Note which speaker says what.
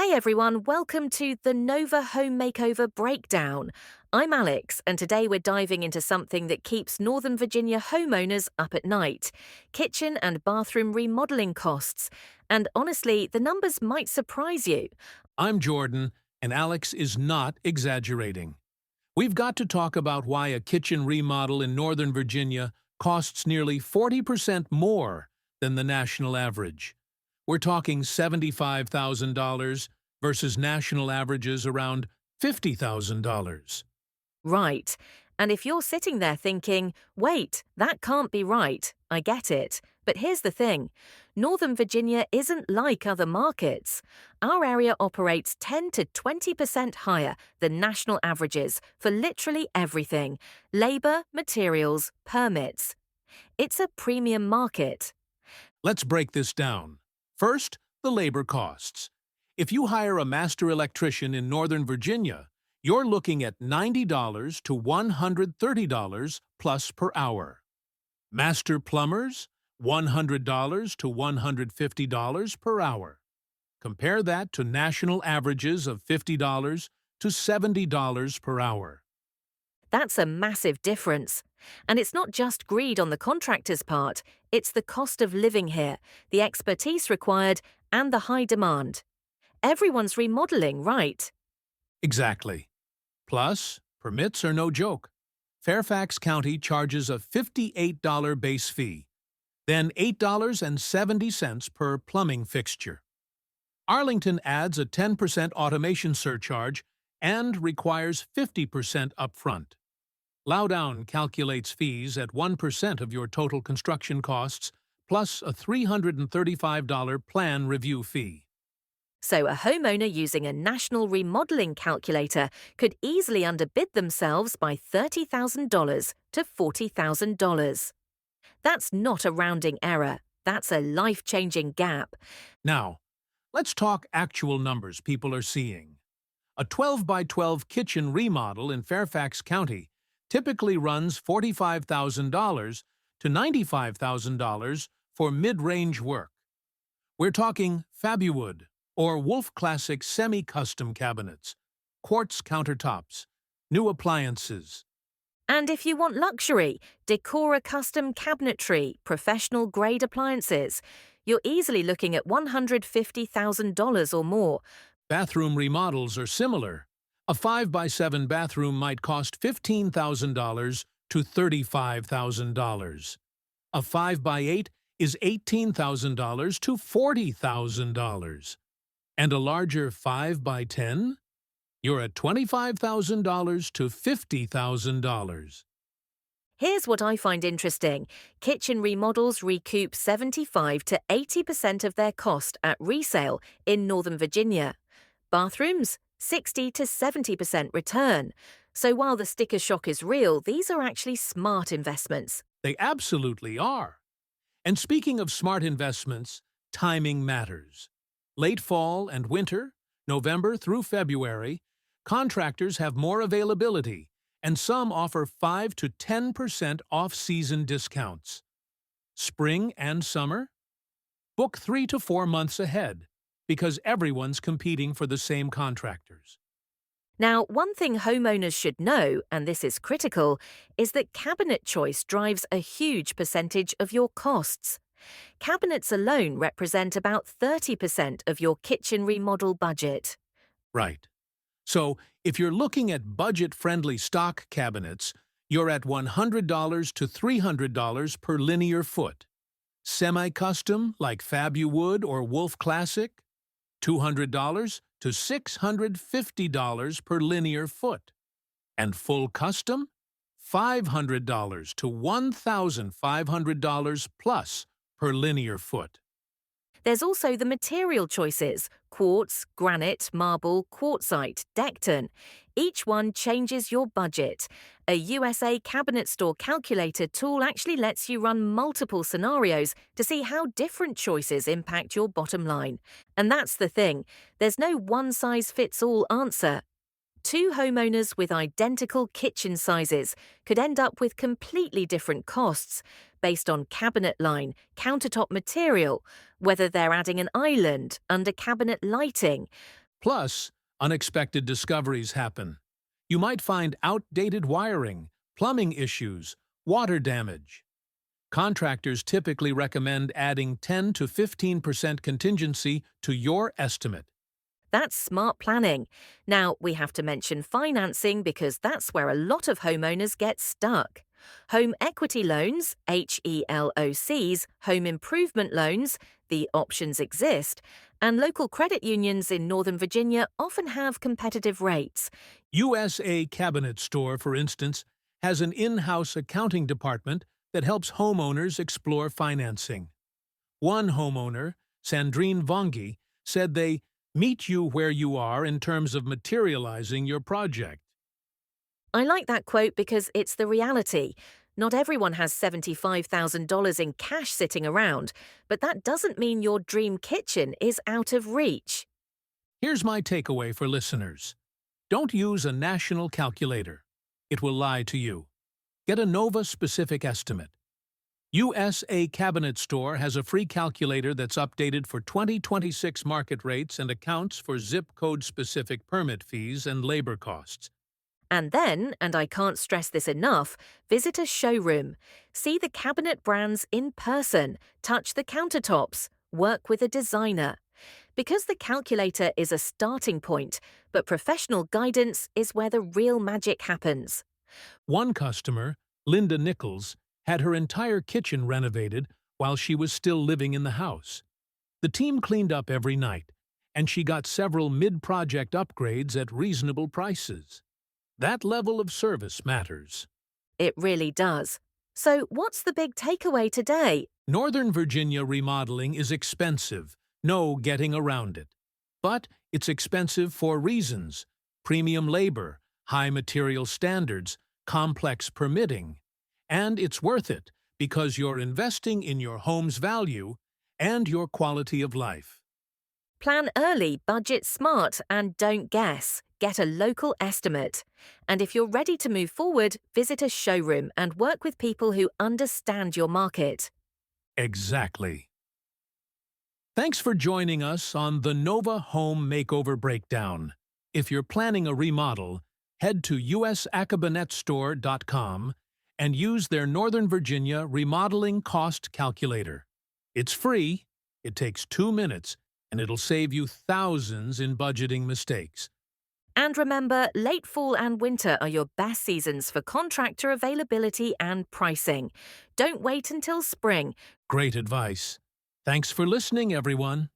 Speaker 1: Hey everyone, welcome to the Nova Home Makeover Breakdown. I'm Alex, and today we're diving into something that keeps Northern Virginia homeowners up at night: kitchen and bathroom remodeling costs. And honestly, the numbers might surprise you.
Speaker 2: I'm Jordan, and Alex is not exaggerating. We've got to talk about why a kitchen remodel in Northern Virginia costs nearly 40% more than the national average. We're talking $75,000 versus national averages around $50,000.
Speaker 1: Right. And if you're sitting there thinking, wait, that can't be right, I get it. But here's the thing: Northern Virginia isn't like other markets. Our area operates 10 to 20% higher than national averages for literally everything: labor, materials, permits. It's a premium market.
Speaker 2: Let's break this down. First, the labor costs. If you hire a master electrician in Northern Virginia, you're looking at $90 to $130 plus per hour. Master plumbers, $100 to $150 per hour. Compare that to national averages of $50 to $70 per hour.
Speaker 1: That's a massive difference. And it's not just greed on the contractor's part, it's the cost of living here, the expertise required, and the high demand. Everyone's remodeling, right?
Speaker 2: Exactly. Plus, permits are no joke. Fairfax County charges a $58 base fee, then $8.70 per plumbing fixture. Arlington adds a 10% automation surcharge and requires 50% upfront. Loudoun calculates fees at 1% of your total construction costs, plus a $335 plan review fee.
Speaker 1: So a homeowner using a national remodeling calculator could easily underbid themselves by $30,000 to $40,000. That's not a rounding error. That's a life-changing gap.
Speaker 2: Now, let's talk actual numbers people are seeing. A 12 by 12 kitchen remodel in Fairfax County typically runs $45,000 to $95,000 for mid-range work. We're talking Fabuwood or Wolf Classic semi-custom cabinets, quartz countertops, new appliances.
Speaker 1: And if you want luxury, Decora custom cabinetry, professional-grade appliances, you're easily looking at $150,000 or more.
Speaker 2: Bathroom remodels are similar. A 5 by 7 bathroom might cost $15,000 to $35,000. A 5 by 8 is $18,000 to $40,000. And a larger 5 by 10? You're at $25,000 to $50,000.
Speaker 1: Here's what I find interesting. Kitchen remodels recoup 75 to 80% of their cost at resale in Northern Virginia. Bathrooms, 60 to 70% return. So while the sticker shock is real, these are actually smart investments.
Speaker 2: They absolutely are. And speaking of smart investments, timing matters. Late fall and winter, November through February, contractors have more availability, and some offer 5 to 10% off-season discounts. Spring and summer? Book 3 to 4 months ahead, because everyone's competing for the same contractors.
Speaker 1: Now, one thing homeowners should know, and this is critical, is that cabinet choice drives a huge percentage of your costs. Cabinets alone represent about 30% of your kitchen remodel budget.
Speaker 2: Right. So, if you're looking at budget-friendly stock cabinets, you're at $100 to $300 per linear foot. Semi-custom, like Fabuwood or Wolf Classic, $200 to $650 per linear foot. And full custom, $500 to $1,500 plus per linear foot.
Speaker 1: There's also the material choices: quartz, granite, marble, quartzite, Decton. Each one changes your budget. A USA Cabinet Store calculator tool actually lets you run multiple scenarios to see how different choices impact your bottom line. And that's the thing: there's no one-size-fits-all answer. Two homeowners with identical kitchen sizes could end up with completely different costs based on cabinet line, countertop material, whether they're adding an island, under cabinet lighting.
Speaker 2: Plus, unexpected discoveries happen. You might find outdated wiring, plumbing issues, water damage. Contractors typically recommend adding 10 to 15% contingency to your estimate.
Speaker 1: That's smart planning. Now, we have to mention financing because that's where a lot of homeowners get stuck. Home equity loans, HELOCs, home improvement loans, the options exist, and local credit unions in Northern Virginia often have competitive rates.
Speaker 2: USA Cabinet Store, for instance, has an in-house accounting department that helps homeowners explore financing. One homeowner, Sandrine Vongi, said they meet you where you are in terms of materializing your project.
Speaker 1: I like that quote because it's the reality. Not everyone has $75,000 in cash sitting around, but that doesn't mean your dream kitchen is out of reach.
Speaker 2: Here's my takeaway for listeners. Don't use a national calculator. It will lie to you. Get a Nova-specific estimate. USA Cabinet Store has a free calculator that's updated for 2026 market rates and accounts for zip code-specific permit fees and labor costs.
Speaker 1: And then, and I can't stress this enough, visit a showroom. See the cabinet brands in person, touch the countertops, work with a designer. Because the calculator is a starting point, but professional guidance is where the real magic happens.
Speaker 2: One customer, Linda Nichols, had her entire kitchen renovated while she was still living in the house. The team cleaned up every night, and she got several mid-project upgrades at reasonable prices. That level of service matters.
Speaker 1: It really does. So, what's the big takeaway today?
Speaker 2: Northern Virginia remodeling is expensive, no getting around it. But it's expensive for reasons: premium labor, high material standards, complex permitting. And it's worth it because you're investing in your home's value and your quality of life.
Speaker 1: Plan early, budget smart, and don't guess. Get a local estimate. And if you're ready to move forward, visit a showroom and work with people who understand your market.
Speaker 2: Exactly. Thanks for joining us on the Nova Home Makeover Breakdown. If you're planning a remodel, head to usacabinetstore.com and use their Northern Virginia Remodeling Cost Calculator. It's free, it takes 2 minutes, and it'll save you thousands in budgeting mistakes.
Speaker 1: And remember, late fall and winter are your best seasons for contractor availability and pricing. Don't wait until spring.
Speaker 2: Great advice. Thanks for listening, everyone.